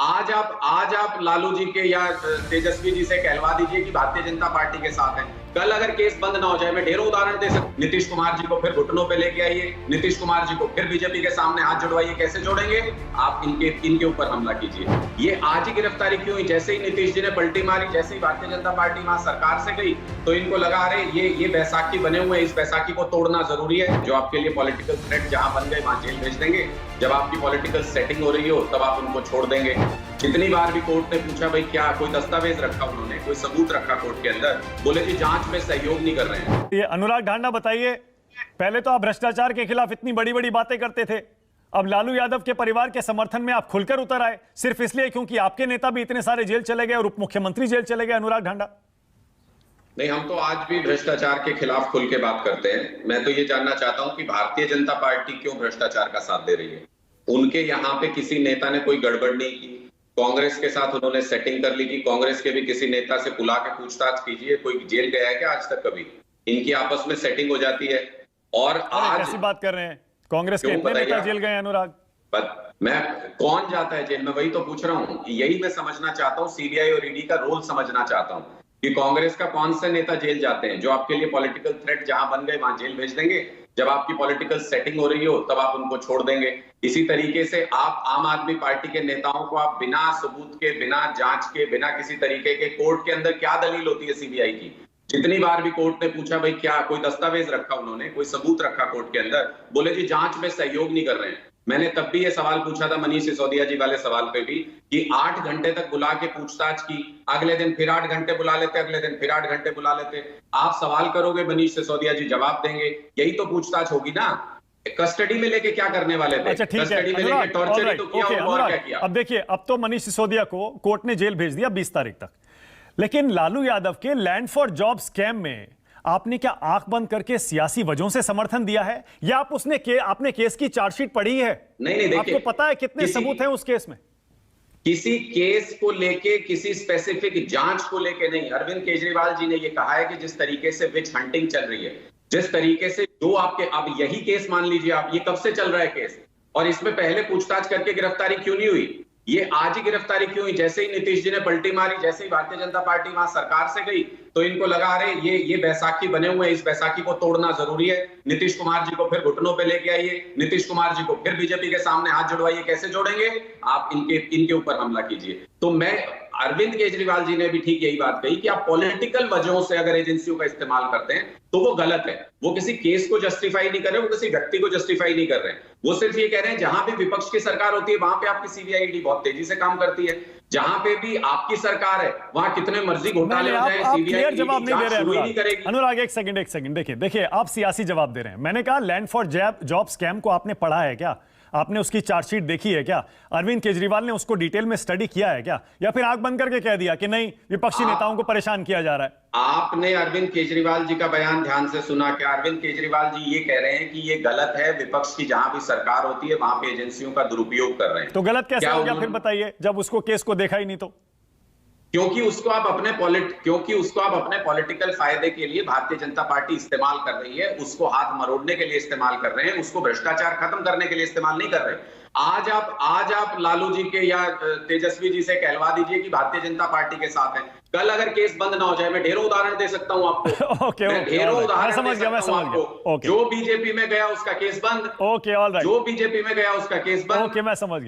आज आप लालू जी के या तेजस्वी जी से कहलवा दीजिए कि भारतीय जनता पार्टी के साथ हैं। कल अगर केस बंद ना हो जाए, मैं ढेरों उदाहरण दे सकता हूं। नीतीश कुमार जी को फिर घुटनों पे लेके आइए, नीतीश कुमार जी को फिर बीजेपी के सामने हाथ जुड़वाइए। कैसे जोड़ेंगे आप? इनके ऊपर हमला कीजिए। ये आज ही गिरफ्तारी क्यों हुई? जैसे ही नीतीश जी ने पलटी मारी, जैसे ही भारतीय जनता पार्टी वहां सरकार से गई, तो इनको लगा रहे ये बैसाखी बने हुए, इस बैसाखी को तोड़ना जरूरी है। जो आपके लिए पॉलिटिकल थ्रेट जहां बन गए वहां जेल भेज देंगे। जब आपकी पॉलिटिकल सेटिंग हो रही हो तब आप उनको छोड़ देंगे। कितनी बार भी कोर्ट ने पूछा, भाई क्या कोई दस्तावेज रखा, उन्होंने कोई सबूत रखा कोर्ट के अंदर? बोले जी जांच में सहयोग नहीं कर रहे हैं। ये अनुराग ढांडा बताइए, पहले तो आप भ्रष्टाचार के खिलाफ इतनी बड़ी बड़ी बातें करते थे, अब लालू यादव के परिवार के समर्थन में आप खुलकर उतर आए सिर्फ इसलिए क्योंकि आपके नेता भी इतने सारे जेल चले गए और उप मुख्यमंत्री जेल चले गए। अनुराग ढांडा, नहीं, हम तो आज भी भ्रष्टाचार के खिलाफ खुल के बात करते हैं। मैं तो ये जानना चाहता हूं कि भारतीय जनता पार्टी क्यों भ्रष्टाचार का साथ दे रही है? उनके यहाँ पे किसी नेता ने कोई गड़बड़ नहीं की, कांग्रेस के साथ उन्होंने सेटिंग कर ली कि कांग्रेस के भी किसी नेता से बुला के पूछताछ कीजिए। कोई जेल गया है क्या आज तक? कभी इनकी आपस में सेटिंग हो जाती है। और आज कैसी बात कर रहे हैं? कांग्रेस के इतने नेता जेल गए अनुराग। मैं कौन जाता है जेल में, वही तो पूछ रहा हूं। यही मैं समझना चाहता हूं, सीबीआई और ईडी का रोल समझना चाहता हूं कि कांग्रेस का कौन से नेता जेल जाते हैं। जो आपके लिए पॉलिटिकल थ्रेट जहां बन गए वहां जेल भेज देंगे। जब आपकी पॉलिटिकल सेटिंग हो रही हो तब आप उनको छोड़ देंगे। इसी तरीके से आप आम आदमी पार्टी के नेताओं को आप बिना सबूत के, बिना जांच के, बिना किसी तरीके के, कोर्ट के अंदर क्या दलील होती है सीबीआई की? जितनी बार भी कोर्ट ने पूछा, भाई क्या कोई दस्तावेज रखा, उन्होंने कोई सबूत रखा कोर्ट के अंदर? बोले जी जांच में सहयोग नहीं कर रहे हैं। मैंने तब भी ये सवाल पूछा था मनीष सिसोदिया जी वाले सवाल पे भी कि 8 घंटे तक बुला के पूछताछ की, अगले दिन फिर 8 घंटे बुला लेते, अगले दिन फिर 8 घंटे बुला लेते। आप सवाल करोगे, मनीष सिसोदिया जी जवाब देंगे। यही तो पूछताछ होगी ना। कस्टडी में लेके क्या करने वाले थे? अच्छा ठीक है, कस्टडी में लेके टॉर्चर ही तो किया, और क्या किया? अब देखिए, अब तो मनीष सिसोदिया को कोर्ट ने जेल भेज दिया 20 तारीख तक, लेकिन लालू यादव के लैंड फॉर जॉब स्कैम में आपने क्या आंख बंद करके सियासी वजहों से समर्थन दिया है, या आप आपने केस की चार्जशीट पढ़ी है? नहीं, देखिए, आपको पता है कितने सबूत हैं उस केस में? किसी केस को लेके, किसी स्पेसिफिक जांच को लेके नहीं। अरविंद केजरीवाल जी ने यह कहा है कि जिस तरीके से विच हंटिंग चल रही है, जिस तरीके से जो आपके, अब यही केस मान लीजिए आप, ये कब से चल रहा है केस, और इसमें पहले पूछताछ करके गिरफ्तारी क्यों नहीं हुई? ये आज ही गिरफ्तारी क्यों हुई? जैसे ही नीतीश जी ने पलटी मारी, जैसे ही भारतीय जनता पार्टी वहां सरकार से गई, तो इनको लगा रहे ये बैसाखी बने हुए, इस बैसाखी को तोड़ना जरूरी है। नीतीश कुमार जी को फिर घुटनों पे लेके आइए, नीतीश कुमार जी को फिर बीजेपी के सामने हाथ जुड़वाइए। कैसे जोड़ेंगे आप? इनके ऊपर हमला कीजिए। तो मैं, अरविंद केजरीवाल जी ने भी ठीक यही बात कही कि आप पॉलिटिकल वजहों से अगर एजेंसियों का इस्तेमाल करते हैं तो वो गलत है। वो किसी केस को जस्टिफाई नहीं कर रहे, वो किसी व्यक्ति को जस्टिफाई नहीं कर रहे हैं। वो सिर्फ ये कह रहे हैं जहां भी विपक्ष की सरकार होती है वहां पे आपकी सीबीआई ईडी बहुत तेजी से काम करती है। जहां पे भी आपकी सरकार है वहां कितने मर्जी घोटाले हो जाए, सीबीआई जवाब नहीं दे रहे नहीं करेगी। अनुराग, एक सेकंड देखिए, आप सियासी जवाब दे रहे हैं। मैंने कहा लैंड फॉर जॉब स्कैम को आपने पढ़ा है क्या? आपने उसकी चार्जशीट देखी है क्या? अरविंद केजरीवाल ने उसको डिटेल में स्टडी किया है क्या? या फिर आंख बंद करके कह दिया कि नहीं, विपक्षी नेताओं को परेशान किया जा रहा है? आपने अरविंद केजरीवाल जी का बयान ध्यान से सुना क्या? अरविंद केजरीवाल जी ये कह रहे हैं कि ये गलत है, विपक्ष की जहां भी सरकार होती है वहां पे एजेंसियों का दुरुपयोग कर रहे हैं। तो गलत कैसे हो गया फिर बताइए, जब उसको केस को देखा ही नहीं तो? क्योंकि उसको आप अपने पॉलिटिकल फायदे के लिए भारतीय जनता पार्टी इस्तेमाल कर रही है। उसको हाथ मरोड़ने के लिए इस्तेमाल कर रहे हैं, उसको भ्रष्टाचार खत्म करने के लिए इस्तेमाल नहीं कर रहे। आज आप लालू जी के या तेजस्वी जी से कहलवा दीजिए कि भारतीय जनता पार्टी के साथ हैं। कल अगर केस बंद ना हो जाए, मैं ढेरों उदाहरण दे सकता हूं आपको। ढेरों उदाहरण दे सकता हूं आपको। जो बीजेपी में गया उसका केस बंद, ओके, ऑल राइट। जो बीजेपी में गया उसका केस बंद। ओके, मैं समझ गया।